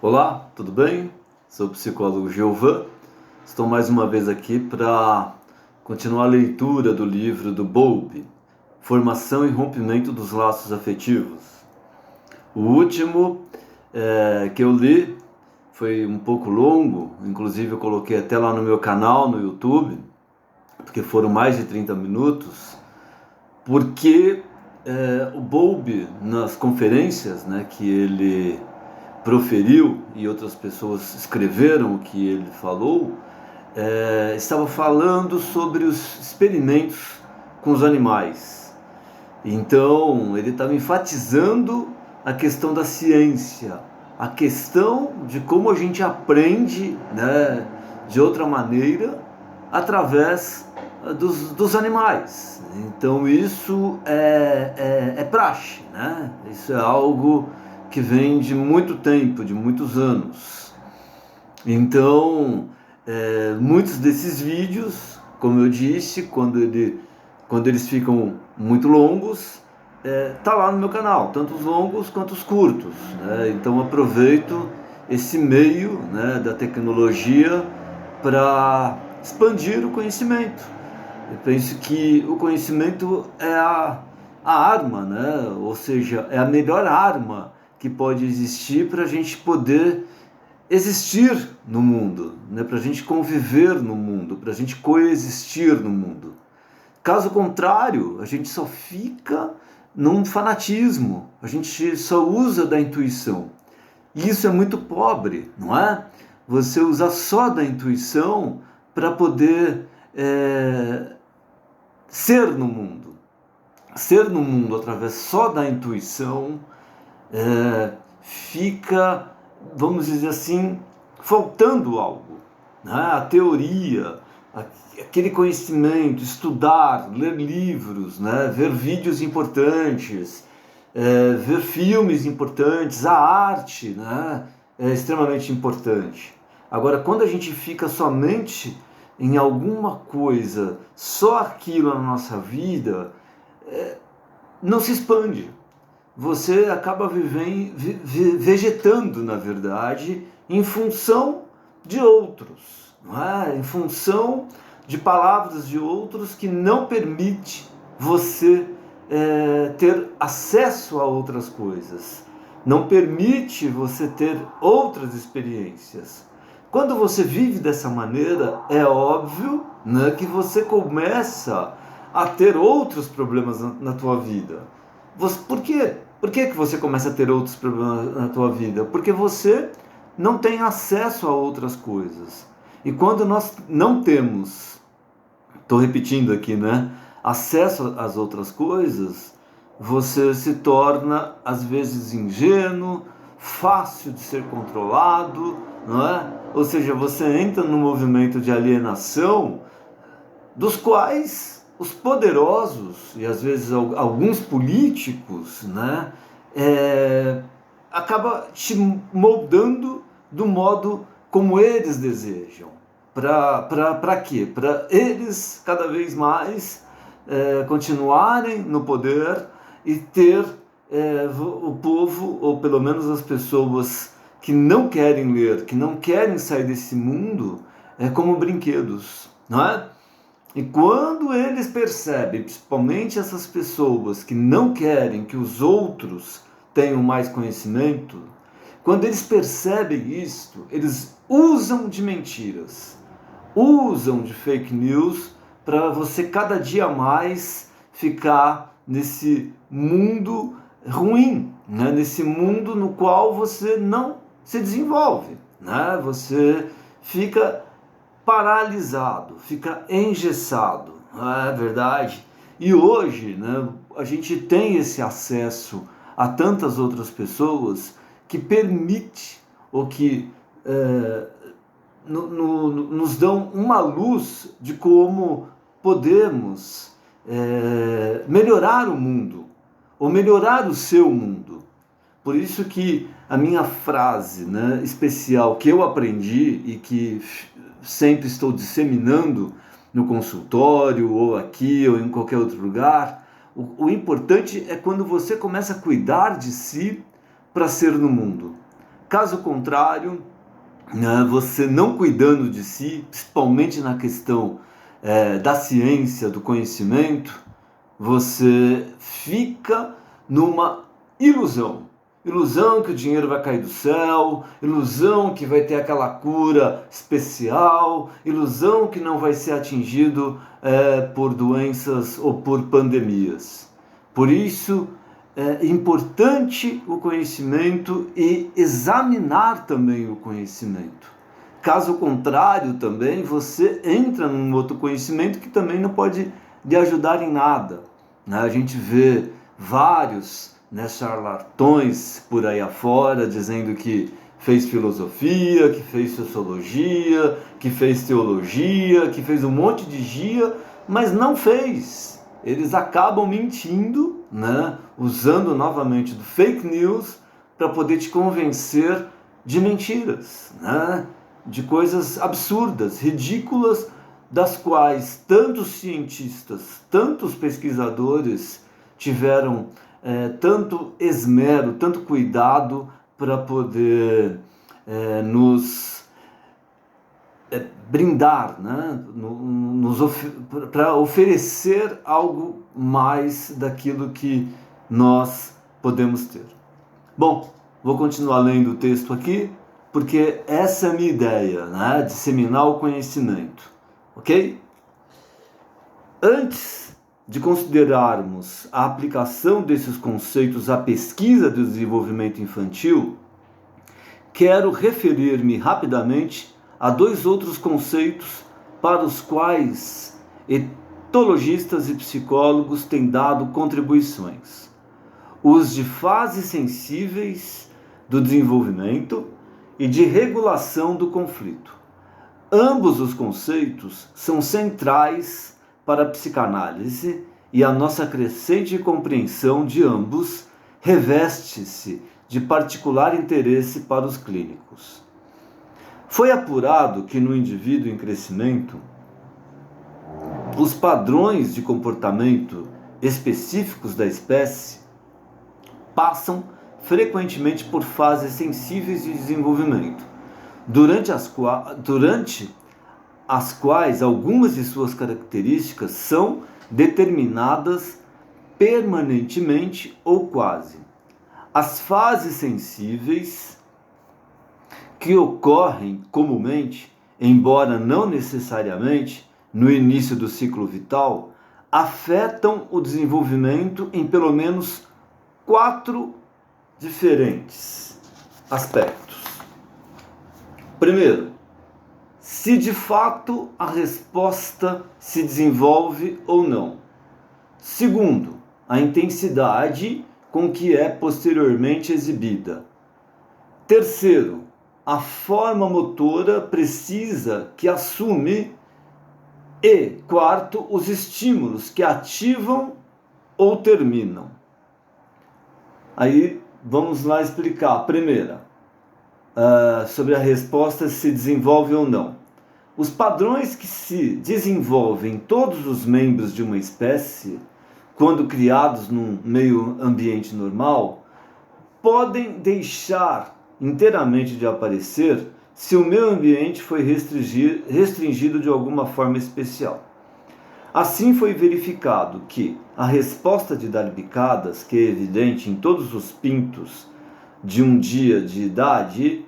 Olá, tudo bem? Sou o psicólogo Giovan. Estou mais uma vez aqui para continuar a leitura do livro do Bowlby, Formação e Rompimento dos Laços Afetivos. O último que eu li foi um pouco longo, inclusive eu coloquei até lá no meu canal no YouTube, porque foram mais de 30 minutos, porque o Bowlby, nas conferências que ele proferiu e outras pessoas escreveram o que ele falou, estava falando sobre os experimentos com os animais. Então ele estava enfatizando a questão da ciência, a questão de como a gente aprende, de outra maneira através dos animais. Então isso é praxe, isso é algo que vem de muito tempo, de muitos anos. Então, muitos desses vídeos, como eu disse, quando eles ficam muito longos, tá lá no meu canal, tanto os longos quanto os curtos, Então aproveito esse meio, da tecnologia para expandir o conhecimento. Eu penso que o conhecimento é a arma, Ou seja, é a melhor arma que pode existir para a gente poder existir no mundo, para a gente conviver no mundo, para a gente coexistir no mundo. Caso contrário, a gente só fica num fanatismo, a gente só usa da intuição. E isso é muito pobre, não é? Você usar só da intuição para poder ser no mundo. Ser no mundo através só da intuição fica, vamos dizer assim, faltando algo. A teoria, aquele conhecimento, estudar, ler livros, ver vídeos importantes, ver filmes importantes, a arte é extremamente importante. Agora, quando a gente fica somente em alguma coisa, só aquilo na nossa vida, não se expande. Você acaba vegetando, na verdade, em função de outros, em função de palavras de outros que não permite você ter acesso a outras coisas, não permite você ter outras experiências. Quando você vive dessa maneira, é óbvio que você começa a ter outros problemas na tua vida. Por quê? Por que você começa a ter outros problemas na tua vida? Porque você não tem acesso a outras coisas. E quando nós não temos, estou repetindo aqui, acesso às outras coisas, você se torna, às vezes, ingênuo, fácil de ser controlado, não é? Ou seja, você entra num movimento de alienação dos quais os poderosos e às vezes alguns políticos acaba te moldando do modo como eles desejam. Para quê? Para eles cada vez mais continuarem no poder e ter o povo, ou pelo menos as pessoas que não querem ler, que não querem sair desse mundo, como brinquedos, não é? E quando eles percebem, principalmente essas pessoas que não querem que os outros tenham mais conhecimento, quando eles percebem isto, eles usam de mentiras, usam de fake news para você cada dia mais ficar nesse mundo ruim, nesse mundo no qual você não se desenvolve, Você fica paralisado, fica engessado, não é verdade? E hoje, a gente tem esse acesso a tantas outras pessoas que permite, ou que nos dão uma luz de como podemos melhorar o mundo, ou melhorar o seu mundo. Por isso que a minha frase especial que eu aprendi e que sempre estou disseminando no consultório, ou aqui, ou em qualquer outro lugar, o importante é quando você começa a cuidar de si para ser no mundo. Caso contrário, né, você não cuidando de si, principalmente na questão da ciência, do conhecimento, você fica numa ilusão. Ilusão que o dinheiro vai cair do céu, ilusão que vai ter aquela cura especial, ilusão que não vai ser atingido por doenças ou por pandemias. Por isso, é importante o conhecimento e examinar também o conhecimento. Caso contrário, também você entra num outro conhecimento que também não pode lhe ajudar em nada. A gente vê vários charlatões por aí afora dizendo que fez filosofia, que fez sociologia, que fez teologia, que fez um monte de gia, mas não fez. Eles acabam mentindo, né? Usando novamente do fake news para poder te convencer de mentiras, né? De coisas absurdas, ridículas, das quais tantos cientistas, tantos pesquisadores tiveram tanto esmero, tanto cuidado para poder nos brindar, né? Para oferecer algo mais daquilo que nós podemos ter. Bom, vou continuar lendo o texto aqui, porque essa é a minha ideia, né? Disseminar o conhecimento, ok? Antes de considerarmos a aplicação desses conceitos à pesquisa do desenvolvimento infantil, quero referir-me rapidamente a dois outros conceitos para os quais etologistas e psicólogos têm dado contribuições: os de fases sensíveis do desenvolvimento e de regulação do conflito. Ambos os conceitos são centrais para a psicanálise e a nossa crescente compreensão de ambos reveste-se de particular interesse para os clínicos. Foi apurado que no indivíduo em crescimento, os padrões de comportamento específicos da espécie passam frequentemente por fases sensíveis de desenvolvimento, durante as quais algumas de suas características são determinadas permanentemente ou quase. As fases sensíveis, que ocorrem comumente, embora não necessariamente no início do ciclo vital, afetam o desenvolvimento em pelo menos 4 diferentes aspectos. Primeiro, se de fato a resposta se desenvolve ou não. Segundo, a intensidade com que é posteriormente exibida. Terceiro, a forma motora precisa que assume. E quarto, os estímulos que ativam ou terminam. Aí vamos lá explicar. A primeira, sobre a resposta se desenvolve ou não. Os padrões que se desenvolvem em todos os membros de uma espécie, quando criados num meio ambiente normal, podem deixar inteiramente de aparecer se o meio ambiente foi restringido de alguma forma especial. Assim foi verificado que a resposta de dar bicadas, que é evidente em todos os pintos de um dia de idade,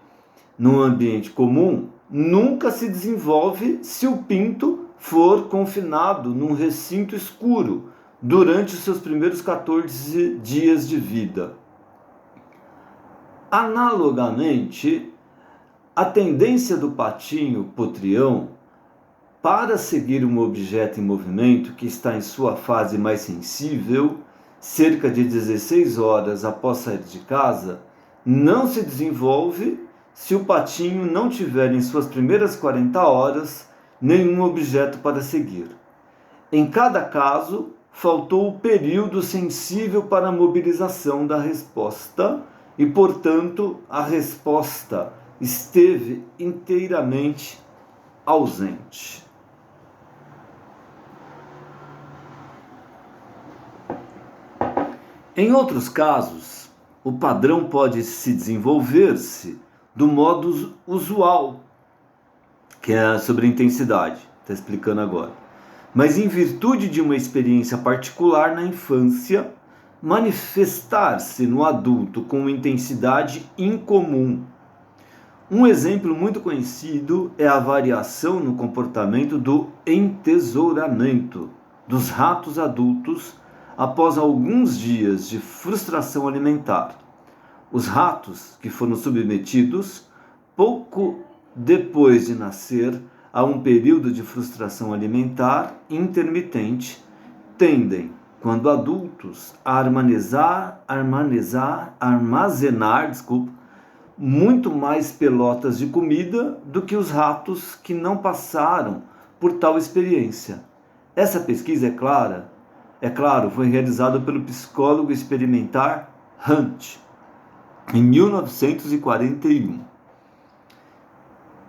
num ambiente comum, nunca se desenvolve se o pinto for confinado num recinto escuro durante os seus primeiros 14 dias de vida. Analogamente, a tendência do patinho potrião para seguir um objeto em movimento que está em sua fase mais sensível, cerca de 16 horas após sair de casa, não se desenvolve se o patinho não tiver em suas primeiras 40 horas nenhum objeto para seguir. Em cada caso, faltou o período sensível para a mobilização da resposta e, portanto, a resposta esteve inteiramente ausente. Em outros casos, o padrão pode se desenvolver-se do modo usual, que é sobre intensidade, está explicando agora. Mas em virtude de uma experiência particular na infância, manifestar-se no adulto com uma intensidade incomum. Um exemplo muito conhecido é a variação no comportamento do entesouramento dos ratos adultos após alguns dias de frustração alimentar. Os ratos que foram submetidos, pouco depois de nascer, a um período de frustração alimentar intermitente, tendem, quando adultos, a armazenar muito mais pelotas de comida do que os ratos que não passaram por tal experiência. Essa pesquisa, é claro, foi realizada pelo psicólogo experimental Hunt, em 1941.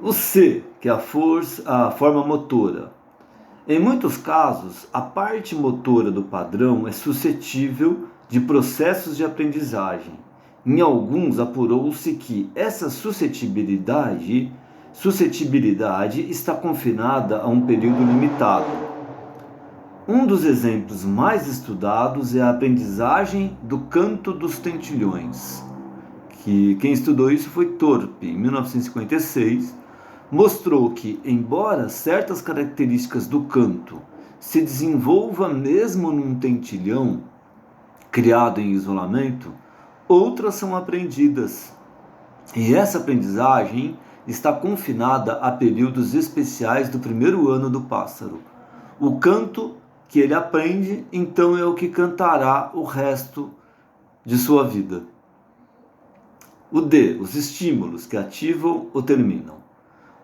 O C, que é a forma motora. Em muitos casos, a parte motora do padrão é suscetível de processos de aprendizagem. Em alguns, apurou-se que essa suscetibilidade está confinada a um período limitado. Um dos exemplos mais estudados é a aprendizagem do canto dos tentilhões, que quem estudou isso foi Thorpe, em 1956, mostrou que, embora certas características do canto se desenvolvam mesmo num tentilhão criado em isolamento, outras são aprendidas. E essa aprendizagem está confinada a períodos especiais do primeiro ano do pássaro. O canto que ele aprende, então, é o que cantará o resto de sua vida. O D, os estímulos que ativam ou terminam.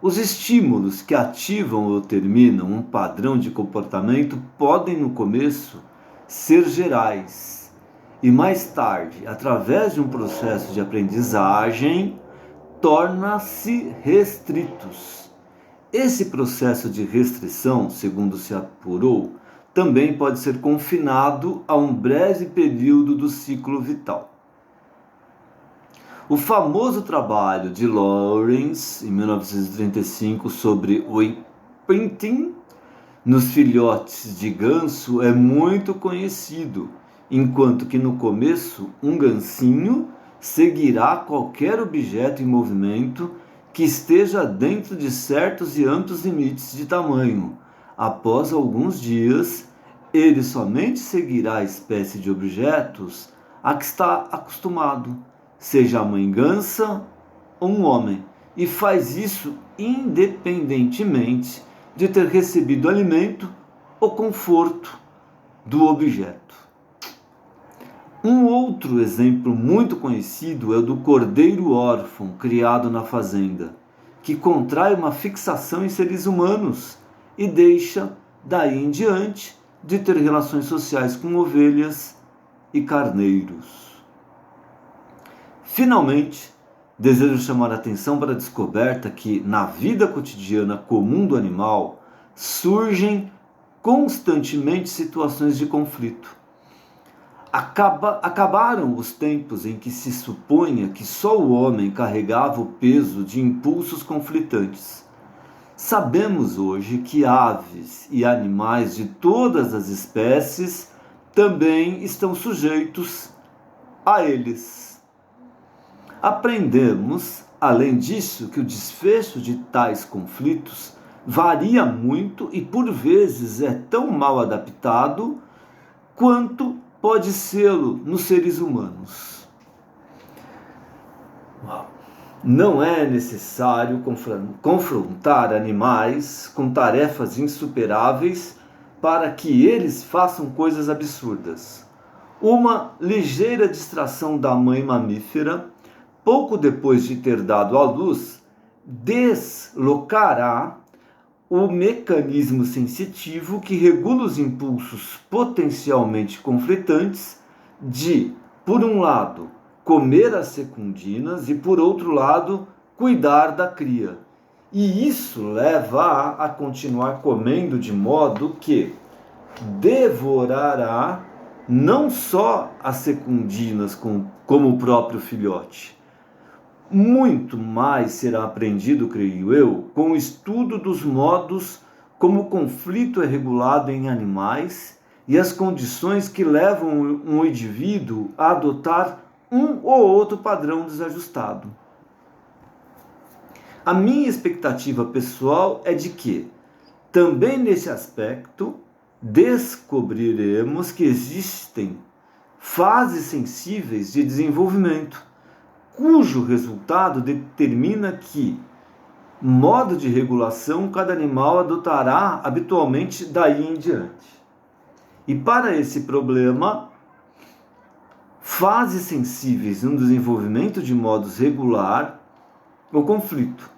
Os estímulos que ativam ou terminam um padrão de comportamento podem, no começo, ser gerais e, mais tarde, através de um processo de aprendizagem, tornam-se restritos. Esse processo de restrição, segundo se apurou, também pode ser confinado a um breve período do ciclo vital. O famoso trabalho de Lawrence, em 1935, sobre o imprinting nos filhotes de ganso é muito conhecido, enquanto que no começo um gansinho seguirá qualquer objeto em movimento que esteja dentro de certos e amplos limites de tamanho. Após alguns dias, ele somente seguirá a espécie de objetos a que está acostumado, seja a mãe gansa ou um homem, e faz isso independentemente de ter recebido alimento ou conforto do objeto. Um outro exemplo muito conhecido é o do cordeiro órfão criado na fazenda, que contrai uma fixação em seres humanos e deixa, daí em diante, de ter relações sociais com ovelhas e carneiros. Finalmente, desejo chamar a atenção para a descoberta que, na vida cotidiana comum do animal, surgem constantemente situações de conflito. Acabaram os tempos em que se supunha que só o homem carregava o peso de impulsos conflitantes. Sabemos hoje que aves e animais de todas as espécies também estão sujeitos a eles. Aprendemos, além disso, que o desfecho de tais conflitos varia muito e, por vezes, é tão mal adaptado quanto pode sê-lo nos seres humanos. Não é necessário confrontar animais com tarefas insuperáveis para que eles façam coisas absurdas. Uma ligeira distração da mãe mamífera, pouco depois de ter dado à luz, deslocará o mecanismo sensitivo que regula os impulsos potencialmente conflitantes de, por um lado, comer as secundinas e, por outro lado, cuidar da cria. E isso leva a continuar comendo de modo que devorará não só as secundinas como o próprio filhote, Muito mais será aprendido, creio eu, com o estudo dos modos como o conflito é regulado em animais e as condições que levam um indivíduo a adotar um ou outro padrão desajustado. A minha expectativa pessoal é de que, também nesse aspecto, descobriremos que existem fases sensíveis de desenvolvimento, cujo resultado determina que modo de regulação cada animal adotará habitualmente daí em diante. E para esse problema, fases sensíveis no desenvolvimento de modos regular o conflito,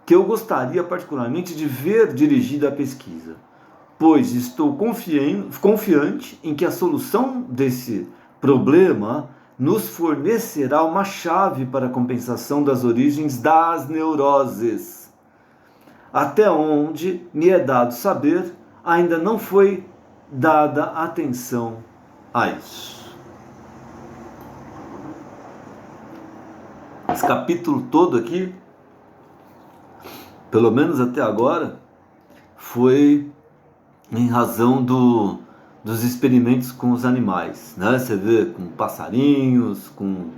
que eu gostaria particularmente de ver dirigida à pesquisa, pois estou confiante em que a solução desse problema nos fornecerá uma chave para a compensação das origens das neuroses. Até onde me é dado saber, ainda não foi dada atenção a isso. Esse capítulo todo aqui, pelo menos até agora, foi em razão dos experimentos com os animais, né? Você vê com passarinhos, com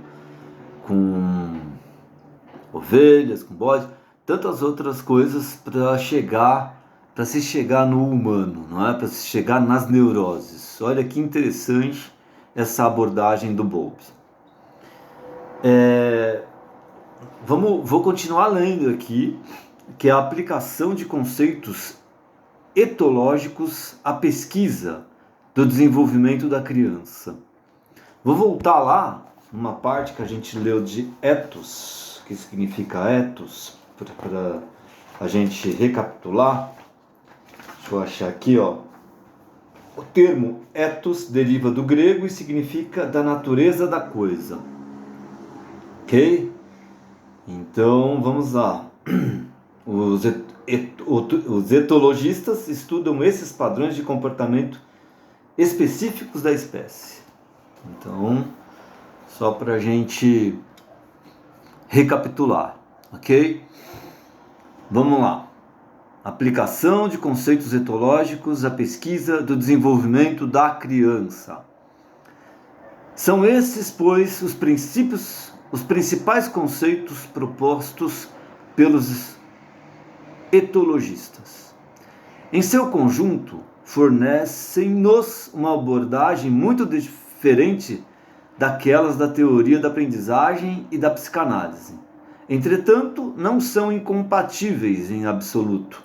ovelhas, com bodes, tantas outras coisas para se chegar no humano, não é? Para se chegar nas neuroses. Olha que interessante essa abordagem do Bowlby. Vou continuar lendo aqui, que é a aplicação de conceitos etológicos à pesquisa do desenvolvimento da criança. Vou voltar lá, numa parte que a gente leu de ethos, que significa ethos, para a gente recapitular. Deixa eu achar aqui, ó. O termo ethos deriva do grego e significa da natureza da coisa. Ok? Então, vamos lá. Os etologistas estudam esses padrões de comportamento específicos da espécie. Então, só para a gente recapitular, ok? Vamos lá. Aplicação de conceitos etológicos à pesquisa do desenvolvimento da criança. São esses, pois, os principais conceitos propostos pelos etologistas. Em seu conjunto, fornecem-nos uma abordagem muito diferente daquelas da teoria da aprendizagem e da psicanálise. Entretanto, não são incompatíveis em absoluto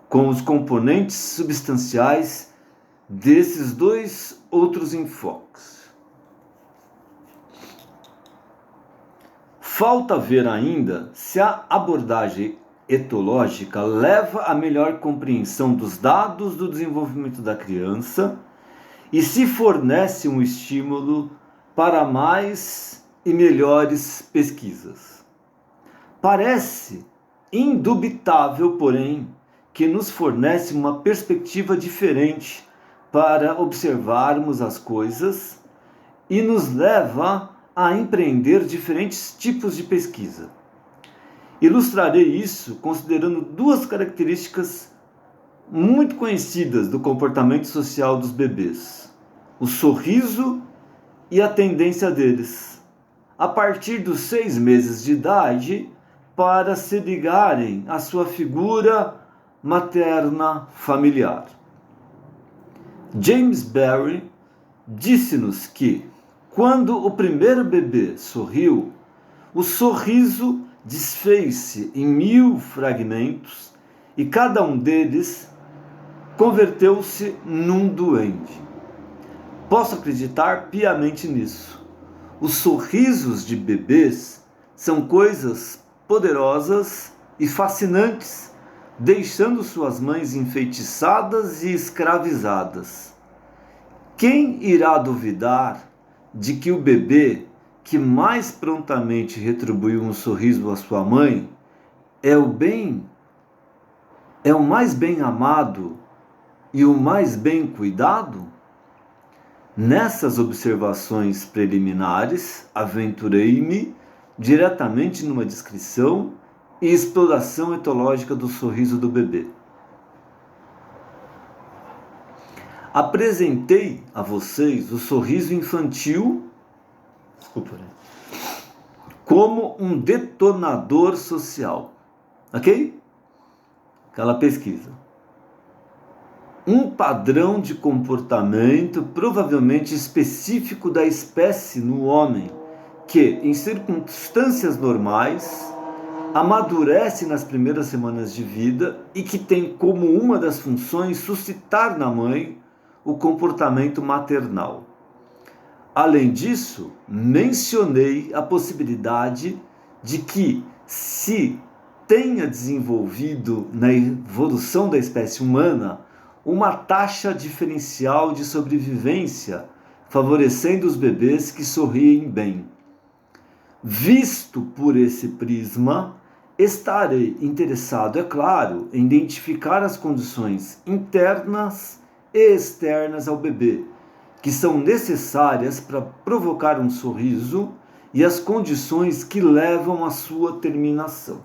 com os componentes substanciais desses dois outros enfoques. Falta ver ainda se a abordagem etológica leva a melhor compreensão dos dados do desenvolvimento da criança e se fornece um estímulo para mais e melhores pesquisas. Parece indubitável, porém, que nos fornece uma perspectiva diferente para observarmos as coisas e nos leva a empreender diferentes tipos de pesquisa. Ilustrarei isso considerando duas características muito conhecidas do comportamento social dos bebês: o sorriso e a tendência deles, a partir dos 6 meses de idade, para se ligarem à sua figura materna familiar. James Barry disse-nos que, quando o primeiro bebê sorriu, o sorriso desfez-se em 1000 fragmentos e cada um deles converteu-se num duende. Posso acreditar piamente nisso. Os sorrisos de bebês são coisas poderosas e fascinantes, deixando suas mães enfeitiçadas e escravizadas. Quem irá duvidar de que o bebê que mais prontamente retribuiu um sorriso à sua mãe é o mais bem amado e o mais bem cuidado? Nessas observações preliminares, aventurei-me diretamente numa descrição e exploração etológica do sorriso do bebê. Apresentei a vocês o sorriso infantil, como um detonador social, ok? Aquela pesquisa. Um padrão de comportamento provavelmente específico da espécie no homem, que, em circunstâncias normais, amadurece nas primeiras semanas de vida e que tem como uma das funções suscitar na mãe o comportamento maternal. Além disso, mencionei a possibilidade de que se tenha desenvolvido na evolução da espécie humana uma taxa diferencial de sobrevivência, favorecendo os bebês que sorriem bem. Visto por esse prisma, estarei interessado, é claro, em identificar as condições internas e externas ao bebê, que são necessárias para provocar um sorriso e as condições que levam à sua terminação.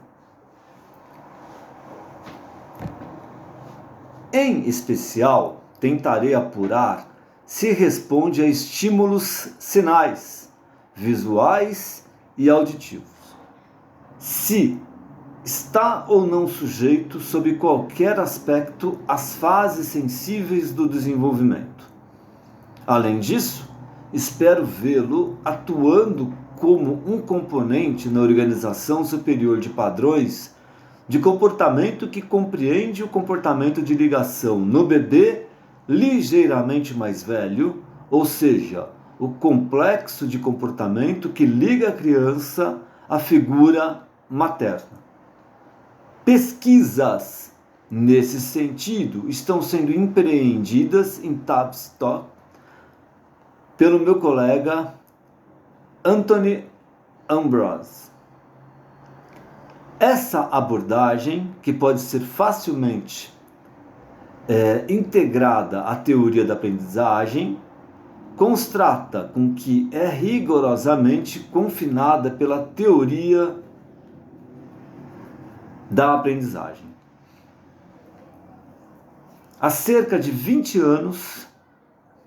Em especial, tentarei apurar se responde a estímulos sinais, visuais e auditivos. Se está ou não sujeito, sob qualquer aspecto, às fases sensíveis do desenvolvimento. Além disso, espero vê-lo atuando como um componente na organização superior de padrões de comportamento que compreende o comportamento de ligação no bebê ligeiramente mais velho, ou seja, o complexo de comportamento que liga a criança à figura materna. Pesquisas nesse sentido estão sendo empreendidas em Tavistock pelo meu colega Anthony Ambrose. Essa abordagem, que pode ser facilmente integrada à teoria da aprendizagem, constata com que é rigorosamente confinada pela teoria da aprendizagem. Há cerca de 20 anos,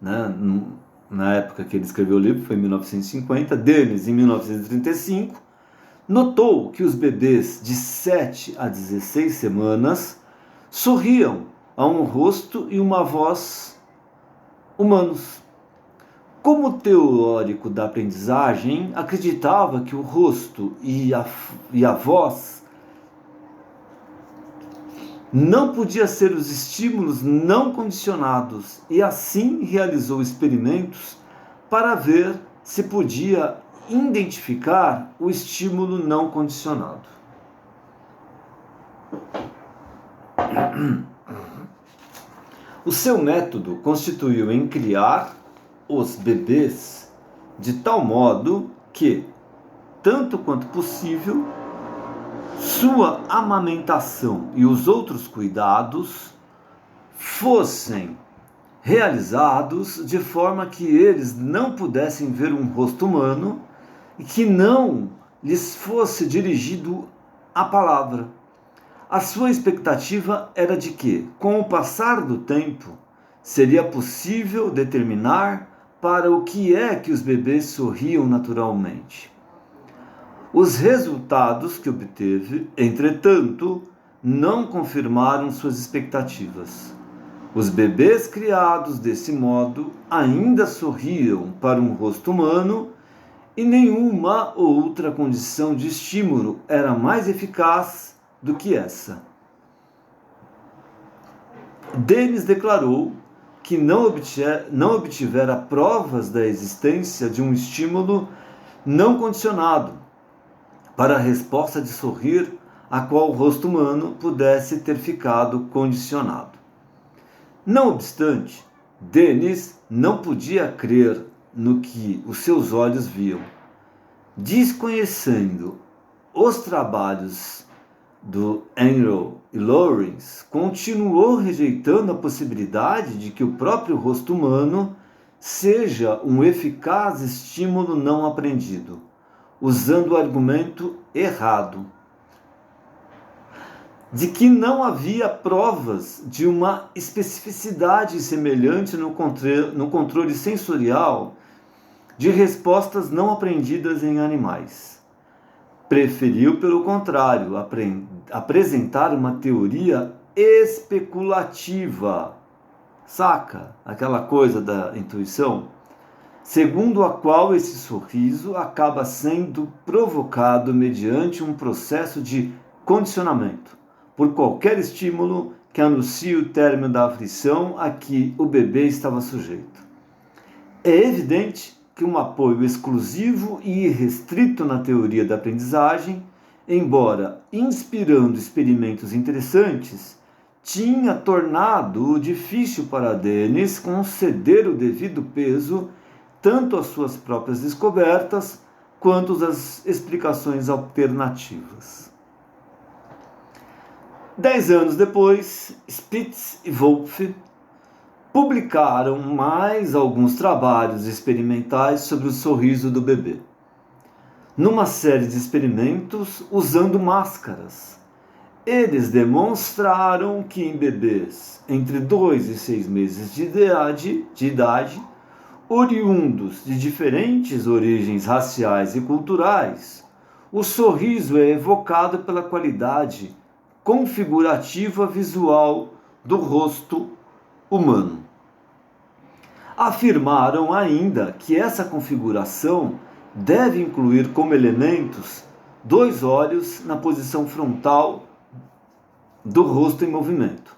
na época que ele escreveu o livro, foi em 1950, Dennis, em 1935, notou que os bebês de 7 a 16 semanas sorriam a um rosto e uma voz humanos. Como teórico da aprendizagem, acreditava que o rosto e a voz não podiam ser os estímulos não condicionados e assim realizou experimentos para ver se podia identificar o estímulo não condicionado. O seu método consistiu em criar os bebês de tal modo que, tanto quanto possível, sua amamentação e os outros cuidados fossem realizados de forma que eles não pudessem ver um rosto humano e que não lhes fosse dirigido a palavra. A sua expectativa era de que, com o passar do tempo, seria possível determinar para o que é que os bebês sorriam naturalmente. Os resultados que obteve, entretanto, não confirmaram suas expectativas. Os bebês criados desse modo ainda sorriam para um rosto humano e nenhuma outra condição de estímulo era mais eficaz do que essa. Dennis declarou que não obtivera provas da existência de um estímulo não condicionado para a resposta de sorrir a qual o rosto humano pudesse ter ficado condicionado. Não obstante, Dennis não podia crer no que os seus olhos viam. Desconhecendo os trabalhos do Enroll e Lawrence, continuou rejeitando a possibilidade de que o próprio rosto humano seja um eficaz estímulo não aprendido. usando o argumento errado de que não havia provas de uma especificidade semelhante no controle sensorial de respostas não aprendidas em animais. Preferiu, pelo contrário, apresentar uma teoria especulativa. Saca? Aquela coisa da intuição? Segundo a qual esse sorriso acaba sendo provocado mediante um processo de condicionamento por qualquer estímulo que anuncie o término da aflição a que o bebê estava sujeito. É evidente que um apoio exclusivo e irrestrito na teoria da aprendizagem, embora inspirando experimentos interessantes, tinha tornado difícil para Denis conceder o devido peso tanto às suas próprias descobertas quanto às explicações alternativas. 10 anos depois, Spitz e Wolff publicaram mais alguns trabalhos experimentais sobre o sorriso do bebê. Numa série de experimentos usando máscaras, eles demonstraram que em bebês entre 2 e 6 meses de idade, oriundos de diferentes origens raciais e culturais, o sorriso é evocado pela qualidade configurativa visual do rosto humano. Afirmaram ainda que essa configuração deve incluir como elementos 2 olhos na posição frontal do rosto em movimento.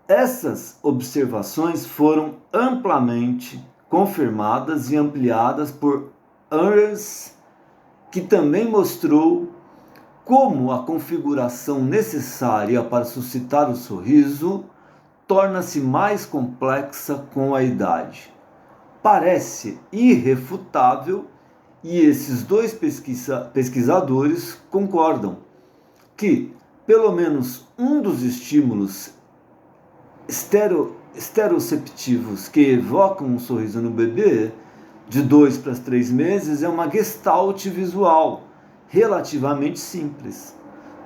Essas observações foram amplamente confirmadas e ampliadas por Ehrens, que também mostrou como a configuração necessária para suscitar o sorriso torna-se mais complexa com a idade. Parece irrefutável, e esses 2 pesquisadores concordam que pelo menos um dos estímulos esteroceptivos que evocam um sorriso no bebê de 2 para 3 meses é uma gestalt visual relativamente simples.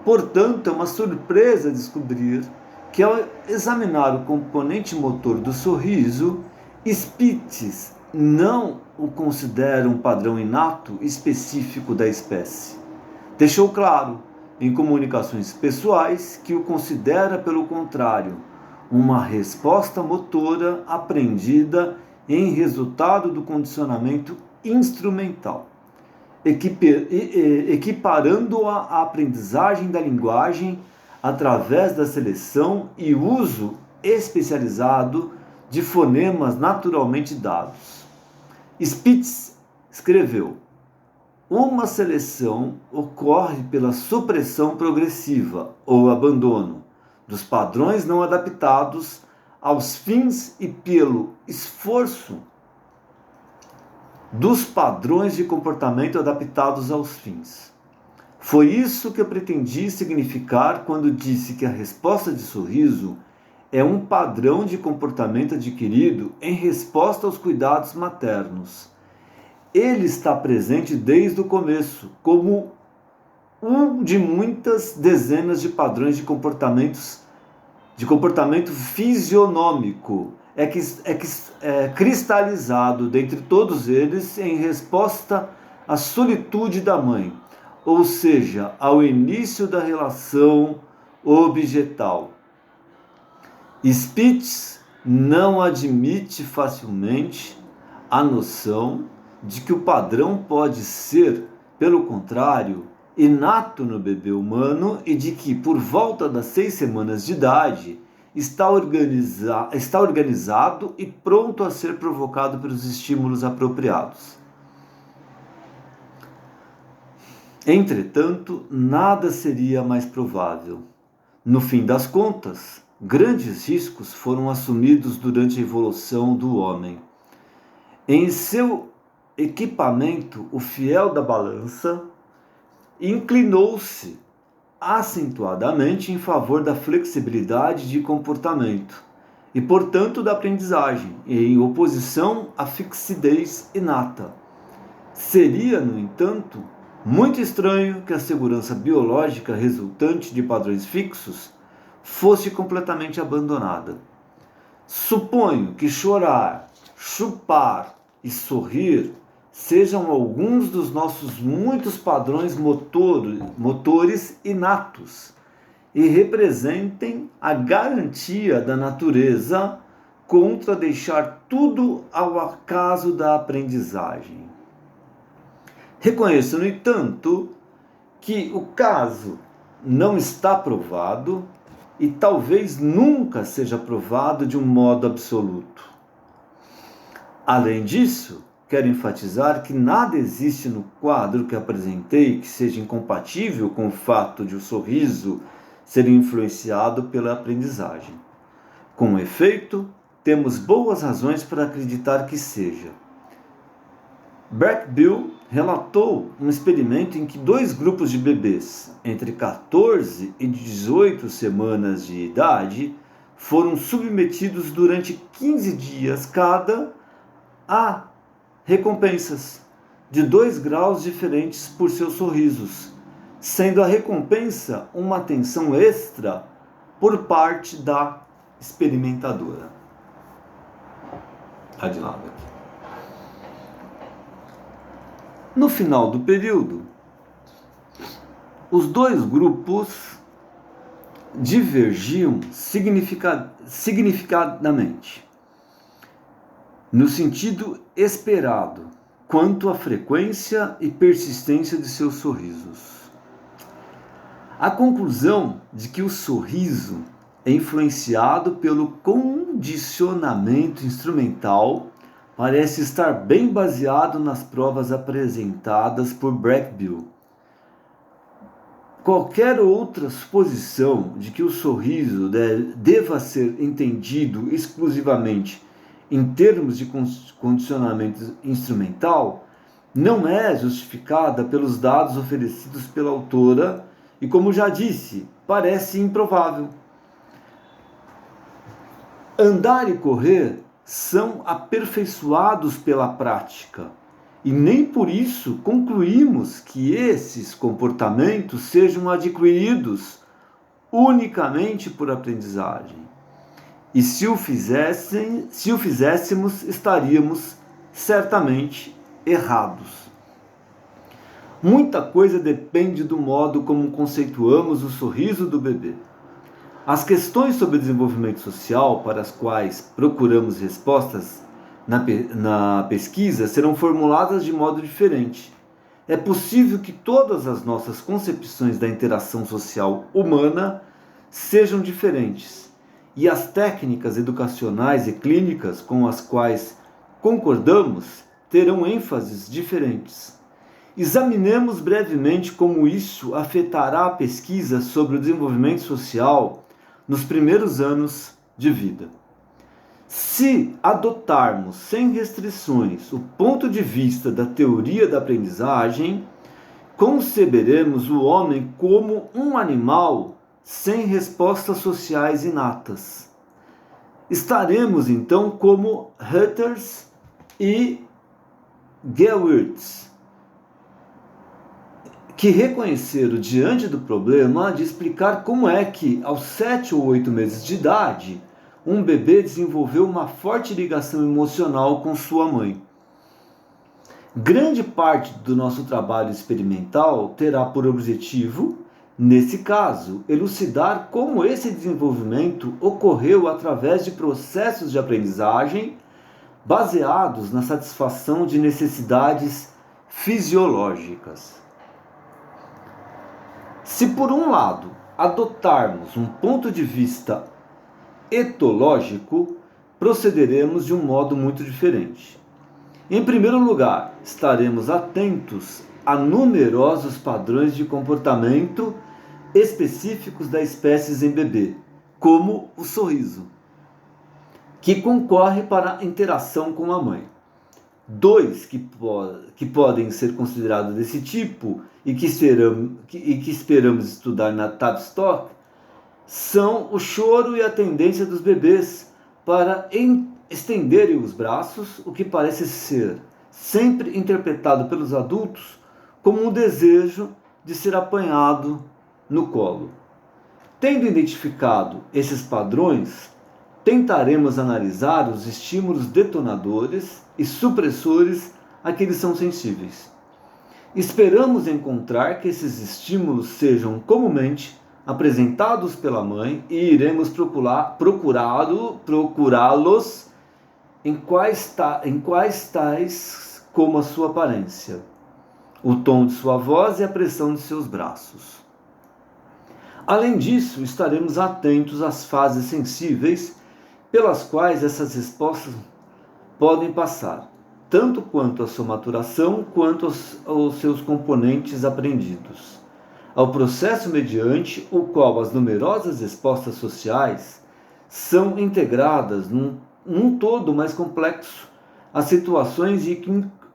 Portanto, é uma surpresa descobrir que, ao examinar o componente motor do sorriso, Spitz não o considera um padrão inato específico da espécie. Deixou claro, em comunicações pessoais, que o considera, pelo contrário, uma resposta motora aprendida em resultado do condicionamento instrumental, equiparando-a à aprendizagem da linguagem através da seleção e uso especializado de fonemas naturalmente dados. Spitz escreveu: uma seleção ocorre pela supressão progressiva ou abandono dos padrões não adaptados aos fins e pelo esforço dos padrões de comportamento adaptados aos fins. Foi isso que eu pretendi significar quando disse que a resposta de sorriso é um padrão de comportamento adquirido em resposta aos cuidados maternos. Ele está presente desde o começo, como um de muitas dezenas de padrões de comportamento fisionômico, é cristalizado dentre todos eles em resposta à solitude da mãe, ou seja, ao início da relação objetal. Spitz não admite facilmente a noção de que o padrão pode ser, pelo contrário, inato no bebê humano e de que, por volta das 6 semanas de idade, está organizado e pronto a ser provocado pelos estímulos apropriados. Entretanto, nada seria mais provável. No fim das contas, grandes riscos foram assumidos durante a evolução do homem. Em seu equipamento, o fiel da balança inclinou-se acentuadamente em favor da flexibilidade de comportamento e, portanto, da aprendizagem, em oposição à fixidez inata. Seria, no entanto, Muito estranho que a segurança biológica resultante de padrões fixos fosse completamente abandonada. Suponho que chorar, chupar e sorrir sejam alguns dos nossos muitos padrões motores inatos e representem a garantia da natureza contra deixar tudo ao acaso da aprendizagem. Reconheço, no entanto, que o caso não está provado e talvez nunca seja provado de um modo absoluto. Além disso, quero enfatizar que nada existe no quadro que apresentei que seja incompatível com o fato de o sorriso ser influenciado pela aprendizagem. Com efeito, temos boas razões para acreditar que seja. Brackbill relatou um experimento em que 2 grupos de bebês entre 14 e 18 semanas de idade foram submetidos durante 15 dias cada a recompensas de 2 graus diferentes por seus sorrisos, sendo a recompensa uma atenção extra por parte da experimentadora. De lado aqui. No final do período, os 2 grupos divergiam significadamente, no sentido esperado, quanto à frequência e persistência de seus sorrisos. A conclusão de que o sorriso é influenciado pelo condicionamento instrumental parece estar bem baseado nas provas apresentadas por Brackbill. Qualquer outra suposição de que o sorriso deva ser entendido exclusivamente em termos de condicionamento instrumental não é justificada pelos dados oferecidos pela autora e, como já disse, parece improvável. Andar e correr são aperfeiçoados pela prática, e nem por isso concluímos que esses comportamentos sejam adquiridos unicamente por aprendizagem. E se o fizéssemos, estaríamos certamente errados. Muita coisa depende do modo como conceituamos o sorriso do bebê. As questões sobre desenvolvimento social para as quais procuramos respostas na pesquisa serão formuladas de modo diferente. É possível que todas as nossas concepções da interação social humana sejam diferentes, e as técnicas educacionais e clínicas com as quais concordamos terão ênfases diferentes. Examinemos brevemente como isso afetará a pesquisa sobre o desenvolvimento social nos primeiros anos de vida. Se adotarmos sem restrições o ponto de vista da teoria da aprendizagem, conceberemos o homem como um animal sem respostas sociais inatas. Estaremos então como Reuters e Gewirtz, que reconheceram diante do problema de explicar como é que, aos 7 ou 8 meses de idade, um bebê desenvolveu uma forte ligação emocional com sua mãe. Grande parte do nosso trabalho experimental terá por objetivo, nesse caso, elucidar como esse desenvolvimento ocorreu através de processos de aprendizagem baseados na satisfação de necessidades fisiológicas. Se, por um lado, adotarmos um ponto de vista etológico, procederemos de um modo muito diferente. Em primeiro lugar, estaremos atentos a numerosos padrões de comportamento específicos da espécie em bebê, como o sorriso, que concorre para a interação com a mãe. 2 que podem ser considerados desse tipo e que esperamos estudar na Tavistock são o choro e a tendência dos bebês para estenderem os braços, o que parece ser sempre interpretado pelos adultos como um desejo de ser apanhado no colo. Tendo identificado esses padrões, tentaremos analisar os estímulos detonadores e supressores a que eles são sensíveis. Esperamos encontrar que esses estímulos sejam comumente apresentados pela mãe e iremos procurá-los em quais tais como a sua aparência, o tom de sua voz e a pressão de seus braços. Além disso, estaremos atentos às fases sensíveis pelas quais essas respostas podem passar, tanto quanto à sua maturação, quanto aos seus componentes aprendidos, ao processo mediante o qual as numerosas respostas sociais são integradas num todo mais complexo, as situações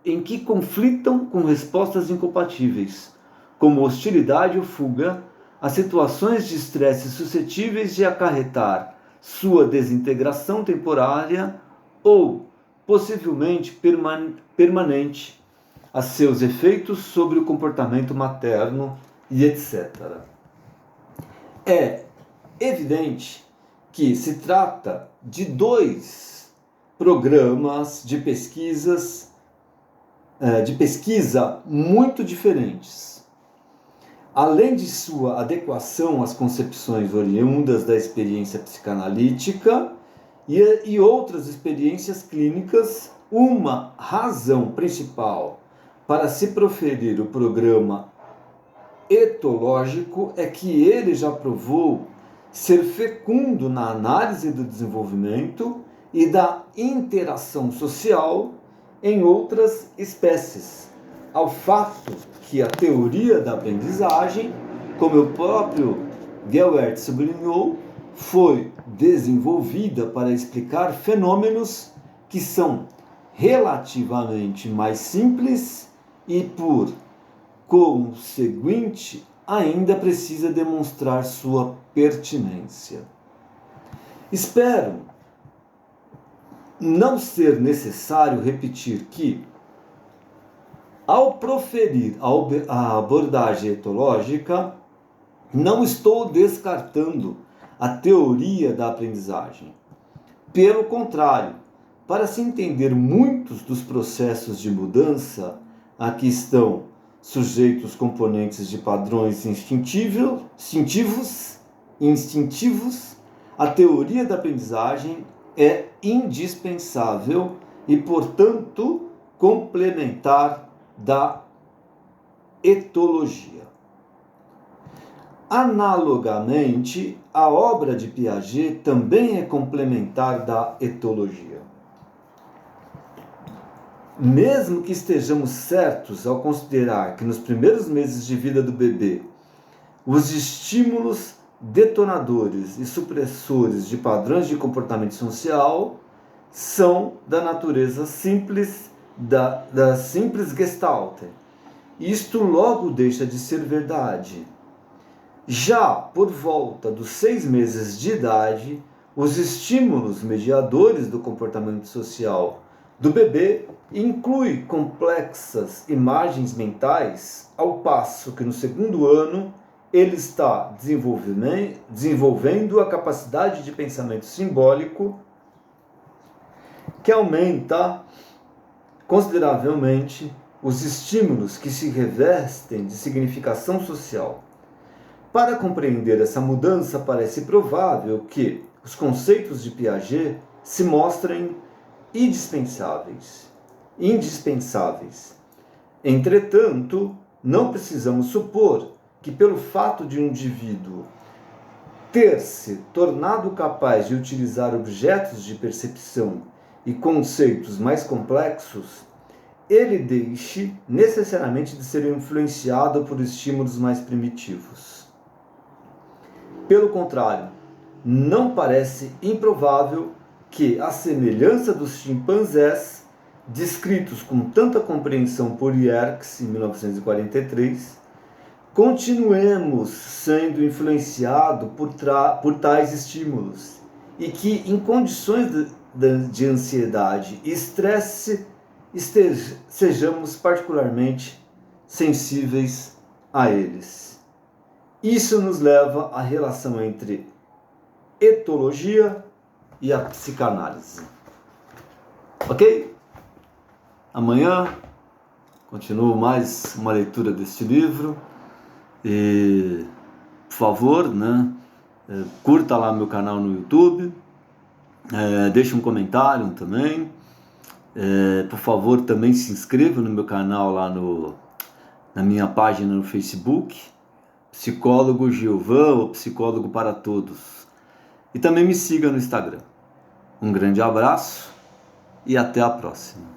em que conflitam com respostas incompatíveis, como hostilidade ou fuga, as situações de estresse suscetíveis de acarretar sua desintegração temporária ou possivelmente permanente, a seus efeitos sobre o comportamento materno e etc. É evidente que se trata de dois programas de pesquisa muito diferentes. Além de sua adequação às concepções oriundas da experiência psicanalítica e outras experiências clínicas, uma razão principal para se proferir o programa etológico é que ele já provou ser fecundo na análise do desenvolvimento e da interação social em outras espécies, ao fato que a teoria da aprendizagem, como o próprio Gellert sublinhou, foi desenvolvida para explicar fenômenos que são relativamente mais simples e, por conseguinte, ainda precisa demonstrar sua pertinência. Espero não ser necessário repetir que, ao proferir a abordagem etológica, não estou descartando a teoria da aprendizagem. Pelo contrário, para se entender muitos dos processos de mudança a que estão sujeitos componentes de padrões instintivos, a teoria da aprendizagem é indispensável e, portanto, complementar da etologia. Analogamente, a obra de Piaget também é complementar da etologia. Mesmo que estejamos certos ao considerar que nos primeiros meses de vida do bebê, os estímulos detonadores e supressores de padrões de comportamento social são da natureza simples, da simples Gestalt. Isto logo deixa de ser verdade. Já por volta dos 6 meses de idade, os estímulos mediadores do comportamento social do bebê incluem complexas imagens mentais, ao passo que no segundo ano ele está desenvolvendo a capacidade de pensamento simbólico, que aumenta consideravelmente os estímulos que se revestem de significação social. Para compreender essa mudança, parece provável que os conceitos de Piaget se mostrem indispensáveis. Entretanto, não precisamos supor que, pelo fato de um indivíduo ter se tornado capaz de utilizar objetos de percepção e conceitos mais complexos, ele deixe necessariamente de ser influenciado por estímulos mais primitivos. Pelo contrário, não parece improvável que, à semelhança dos chimpanzés, descritos com tanta compreensão por Yerkes em 1943, continuemos sendo influenciados por tais estímulos e que, em condições de ansiedade e estresse, sejamos particularmente sensíveis a eles. Isso nos leva à relação entre etologia e a psicanálise. Ok? Amanhã continuo mais uma leitura deste livro e, por favor, curta lá meu canal no YouTube, deixe um comentário também, por favor também se inscreva no meu canal lá na minha página no Facebook, Psicólogo Gilvan ou Psicólogo para Todos, e também me siga no Instagram. Um grande abraço e até a próxima.